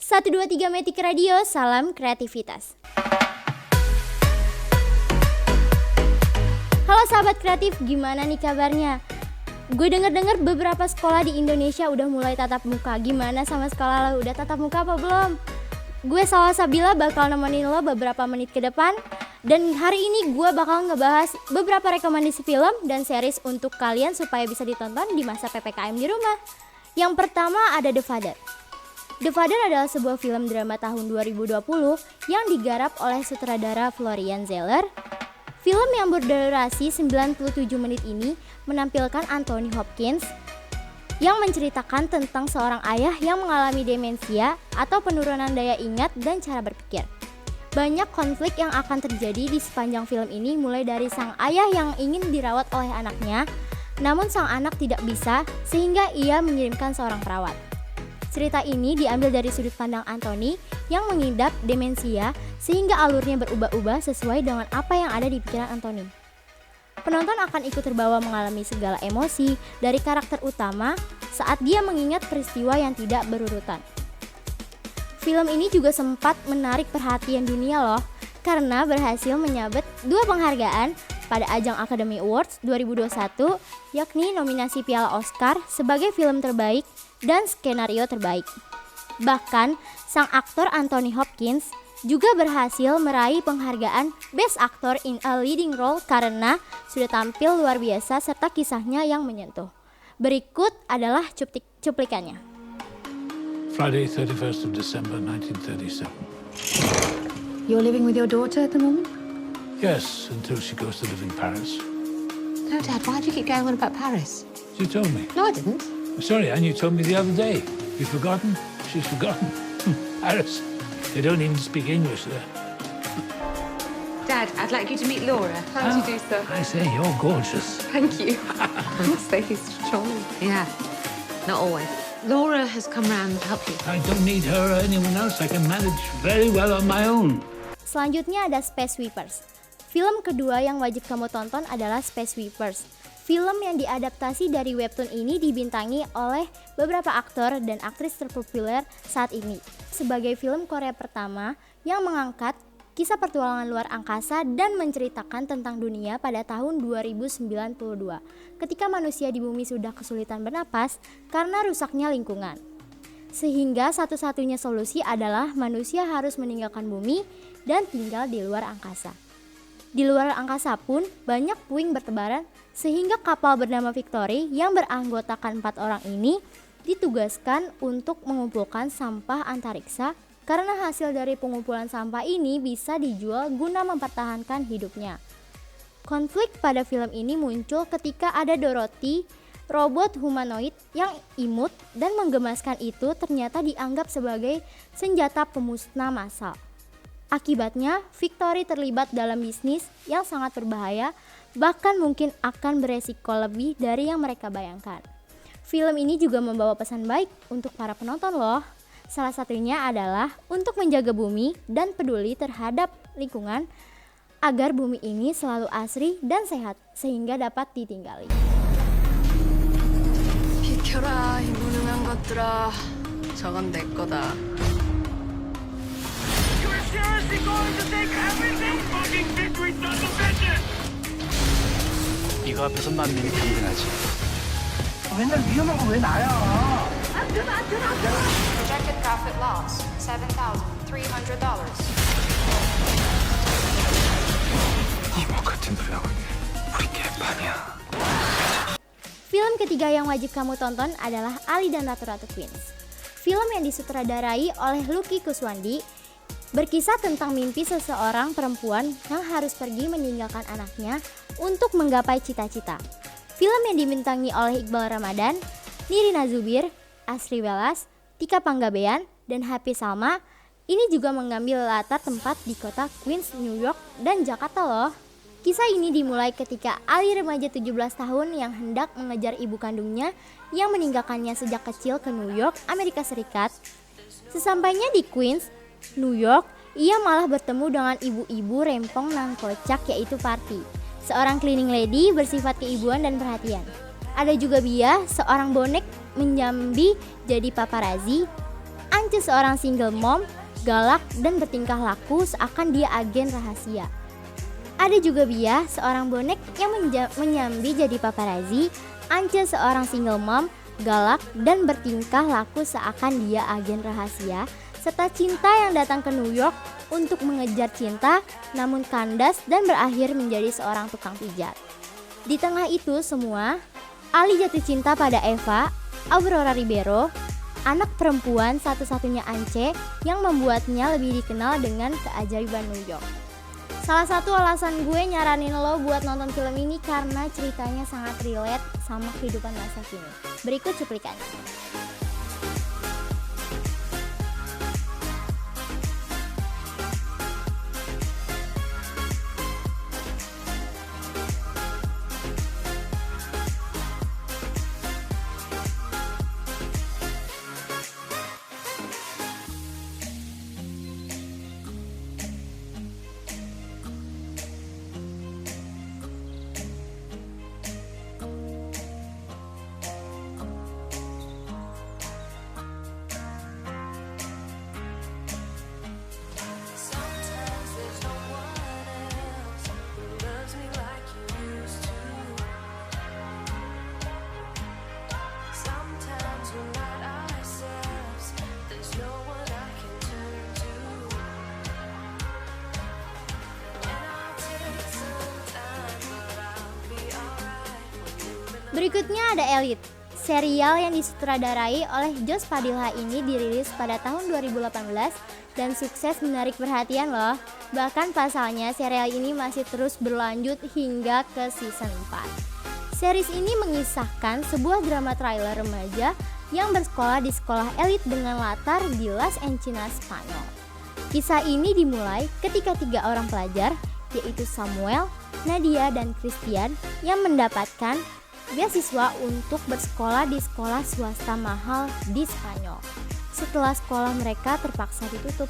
123 Metik Radio, salam kreativitas. Halo sahabat kreatif, gimana nih kabarnya? Gue denger beberapa sekolah di Indonesia udah mulai tatap muka. Gimana sama sekolah lo, udah tatap muka apa belum? Gue Salwa Sabila bakal nemenin lo beberapa menit ke depan. Dan hari ini gue bakal ngebahas beberapa rekomendasi film dan series untuk kalian supaya bisa ditonton di masa PPKM di rumah. Yang pertama ada The Father. The Father adalah sebuah film drama tahun 2020 yang digarap oleh sutradara Florian Zeller. Film yang berdurasi 97 menit ini menampilkan Anthony Hopkins yang menceritakan tentang seorang ayah yang mengalami demensia atau penurunan daya ingat dan cara berpikir. Banyak konflik yang akan terjadi di sepanjang film ini, mulai dari sang ayah yang ingin dirawat oleh anaknya, namun sang anak tidak bisa sehingga ia mengirimkan seorang perawat. Cerita ini diambil dari sudut pandang Anthony yang mengidap demensia sehingga alurnya berubah-ubah sesuai dengan apa yang ada di pikiran Anthony. Penonton akan ikut terbawa mengalami segala emosi dari karakter utama saat dia mengingat peristiwa yang tidak berurutan. Film ini juga sempat menarik perhatian dunia loh, karena berhasil menyabet 2 penghargaan pada ajang Academy Awards 2021, yakni nominasi Piala Oscar sebagai film terbaik dan skenario terbaik. Bahkan, sang aktor Anthony Hopkins juga berhasil meraih penghargaan Best Actor in a Leading Role karena sudah tampil luar biasa serta kisahnya yang menyentuh. Berikut adalah cuplikannya. Friday, 31st of December, 1937. You're living with your daughter at the moment? Yes, until she goes to live in Paris. No, Dad, why do you keep going on about Paris? You told me. No, I didn't. Sorry, and you told me the other day. You've forgotten? She's forgotten. Paris. They don't even speak English there. Dad, I'd like you to meet Laura. How do you do, sir? I say, you're gorgeous. Thank you. I must say he's charming. Yeah, not always. Laura has come round to help you. I don't need her or anyone else. I can manage very well on my own. Selanjutnya ada Space Sweepers. Film kedua yang wajib kamu tonton adalah Space Sweepers. Film yang diadaptasi dari webtoon ini dibintangi oleh beberapa aktor dan aktris terpopuler saat ini. Sebagai film Korea pertama yang mengangkat kisah pertualangan luar angkasa dan menceritakan tentang dunia pada tahun 2092 ketika manusia di bumi sudah kesulitan bernapas karena rusaknya lingkungan. Sehingga satu-satunya solusi adalah manusia harus meninggalkan bumi dan tinggal di luar angkasa. Di luar angkasa pun banyak puing bertebaran sehingga kapal bernama Victory yang beranggotakan 4 orang ini ditugaskan untuk mengumpulkan sampah antariksa karena hasil dari pengumpulan sampah ini bisa dijual guna mempertahankan hidupnya. Konflik pada film ini muncul ketika ada Dorothy, robot humanoid yang imut dan menggemaskan itu ternyata dianggap sebagai senjata pemusnah massal. Akibatnya, Victory terlibat dalam bisnis yang sangat berbahaya, bahkan mungkin akan beresiko lebih dari yang mereka bayangkan. Film ini juga membawa pesan baik untuk para penonton loh. Salah satunya adalah untuk menjaga bumi dan peduli terhadap lingkungan agar bumi ini selalu asri dan sehat sehingga dapat ditinggali. 비켜라 이 무능한 것들아 저건 내 거다. 이거 앞에서 만민이 당근하지. 맨날 위험한 거 왜 나야? Projected profit loss $7,300. 이모 같은 부양은 우리 개판이야. Film ketiga yang wajib kamu tonton adalah Ali dan Ratu-Ratu Queens. Film yang disutradarai oleh Lucky Kuswandi berkisah tentang mimpi seseorang perempuan yang harus pergi meninggalkan anaknya untuk menggapai cita-cita. Film yang dibintangi oleh Iqbal Ramadan, Nirina Zubir, Asri Welas, Tika Panggabean, dan Happy Salma ini juga mengambil latar tempat di kota Queens, New York, dan Jakarta loh. Kisah ini dimulai ketika Ali remaja 17 tahun yang hendak mengejar ibu kandungnya yang meninggalkannya sejak kecil ke New York, Amerika Serikat. Sesampainya di Queens, New York, ia malah bertemu dengan ibu-ibu rempong nan kocak yaitu Party, seorang cleaning lady bersifat keibuan dan perhatian. Ada juga Bia, seorang bonek menjambi jadi paparazzi. Ance seorang single mom, galak dan bertingkah laku seakan dia agen rahasia. Ada juga Bia, seorang bonek yang menyambi jadi paparazzi. Ance seorang single mom, galak dan bertingkah laku seakan dia agen rahasia. Serta Cinta yang datang ke New York untuk mengejar cinta namun kandas dan berakhir menjadi seorang tukang pijat. Di tengah itu semua, Ali jatuh cinta pada Eva, Aurora Ribeiro, anak perempuan satu-satunya Ance yang membuatnya lebih dikenal dengan keajaiban New York. Salah satu alasan gue nyaranin lo buat nonton film ini karena ceritanya sangat relate sama kehidupan masa kini. Berikut cuplikannya. Berikutnya ada Elite. Serial yang disutradarai oleh Josh Padilha ini dirilis pada tahun 2018 dan sukses menarik perhatian loh. Bahkan pasalnya serial ini masih terus berlanjut hingga ke season 4. Series ini mengisahkan sebuah drama thriller remaja yang bersekolah di sekolah elit dengan latar di Las Encinas, Spanyol. Kisah ini dimulai ketika 3 orang pelajar, yaitu Samuel, Nadia, dan Christian yang mendapatkan beasiswa untuk bersekolah di sekolah swasta mahal di Spanyol setelah sekolah mereka terpaksa ditutup.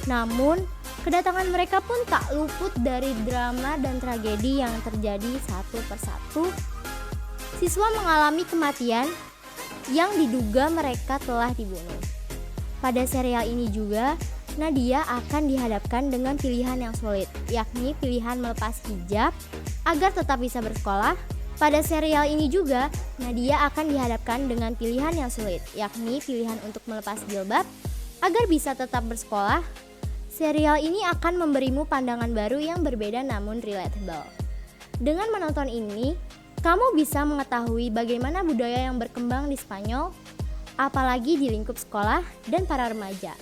Namun, kedatangan mereka pun tak luput dari drama dan tragedi yang terjadi satu persatu. Siswa mengalami kematian yang diduga mereka telah dibunuh. Pada serial ini juga, Nadia akan dihadapkan dengan pilihan yang sulit, yakni pilihan melepas hijab agar tetap bisa bersekolah. Pada serial ini juga, Nadia akan dihadapkan dengan pilihan yang sulit, yakni pilihan untuk melepas jilbab agar bisa tetap bersekolah. Serial ini akan memberimu pandangan baru yang berbeda namun relatable. Dengan menonton ini, kamu bisa mengetahui bagaimana budaya yang berkembang di Spanyol, apalagi di lingkup sekolah dan para remaja.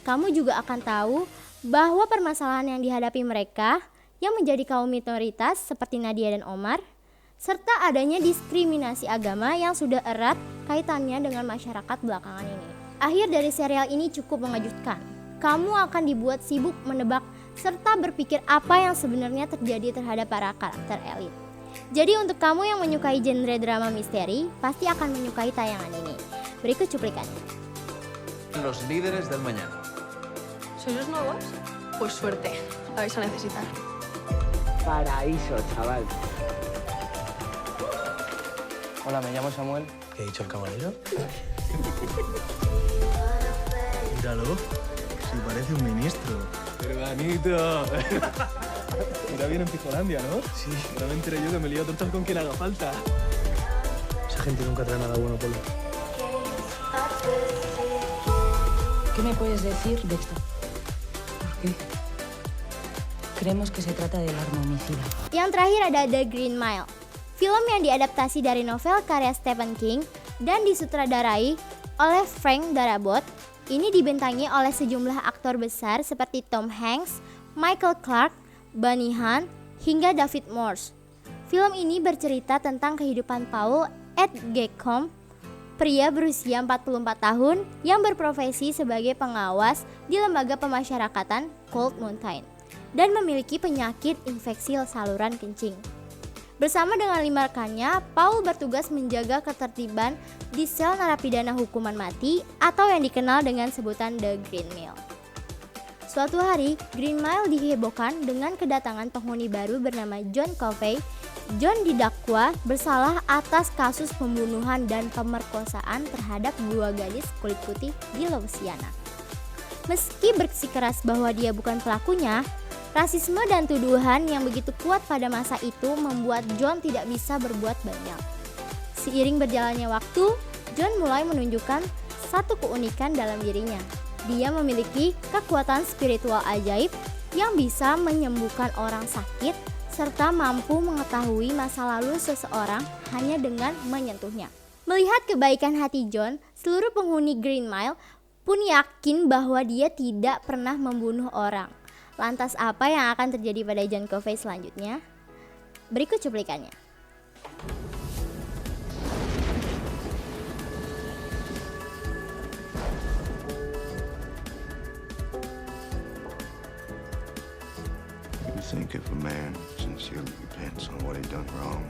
Kamu juga akan tahu bahwa permasalahan yang dihadapi mereka yang menjadi kaum minoritas seperti Nadia dan Omar, serta adanya diskriminasi agama yang sudah erat kaitannya dengan masyarakat belakangan ini. Akhir dari serial ini cukup mengejutkan. Kamu akan dibuat sibuk menebak serta berpikir apa yang sebenarnya terjadi terhadap para karakter elit. Jadi untuk kamu yang menyukai genre drama misteri, pasti akan menyukai tayangan ini. Berikut cuplikannya. Los líderes del mañana. ¿Sois nuevos? Pues suerte, la vais a necesitar. Paraíso, chaval. Hola, me llamo Samuel. ¿Qué ha dicho el caballero? Míralo, si parece un ministro. Hermanito. Mira bien en Pijolandia, ¿no? Sí. Ahora me enteré yo que me lío tontas con quien haga falta. Esa gente nunca trae nada bueno, Polo. ¿Qué me puedes decir de esto? ¿Por qué? Creemos que se trata del arma homicida. Yang terakhir ada The Green Mile. Film yang diadaptasi dari novel karya Stephen King dan disutradarai oleh Frank Darabont. Ini dibintangi oleh sejumlah aktor besar seperti Tom Hanks, Michael Clarke, Bonnie Hunt, hingga David Morse. Film ini bercerita tentang kehidupan Paul Ed Gecombe, pria berusia 44 tahun yang berprofesi sebagai pengawas di lembaga pemasyarakatan Cold Mountain dan memiliki penyakit infeksi saluran kencing. Bersama dengan 5 rekannya, Paul bertugas menjaga ketertiban di sel narapidana hukuman mati atau yang dikenal dengan sebutan The Green Mile. Suatu hari, Green Mile dihebohkan dengan kedatangan penghuni baru bernama John Covey John didakwa bersalah atas kasus pembunuhan dan pemerkosaan terhadap 2 gadis kulit putih di Louisiana. Meski bersikeras bahwa dia bukan pelakunya, rasisme dan tuduhan yang begitu kuat pada masa itu membuat John tidak bisa berbuat banyak. Seiring berjalannya waktu, John mulai menunjukkan satu keunikan dalam dirinya. Dia memiliki kekuatan spiritual ajaib yang bisa menyembuhkan orang sakit serta mampu mengetahui masa lalu seseorang hanya dengan menyentuhnya. Melihat kebaikan hati John, seluruh penghuni Green Mile pun yakin bahwa dia tidak pernah membunuh orang. Lantas apa yang akan terjadi pada John Covey selanjutnya? Berikut cuplikannya. You think if a man sincerely repents on what he done wrong,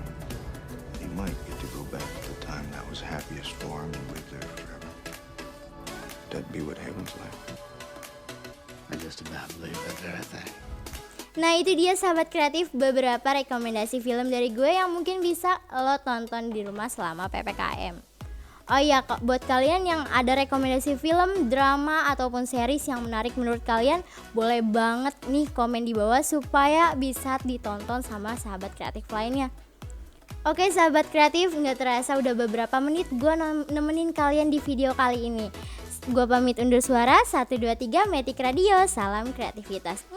he might get to go back to the time that was happiest for him and live there forever. That'd be what heaven's like. I just about believe that very thing. Nah itu dia sahabat kreatif beberapa rekomendasi film dari gue yang mungkin bisa lo tonton di rumah selama PPKM. Oh iya, buat kalian yang ada rekomendasi film, drama, ataupun series yang menarik menurut kalian, boleh banget nih komen di bawah supaya bisa ditonton sama sahabat kreatif lainnya. Oke sahabat kreatif, gak terasa udah beberapa menit gue nemenin kalian di video kali ini. Gue pamit undur suara, 1, 2, 3, Metik Radio, salam kreativitas.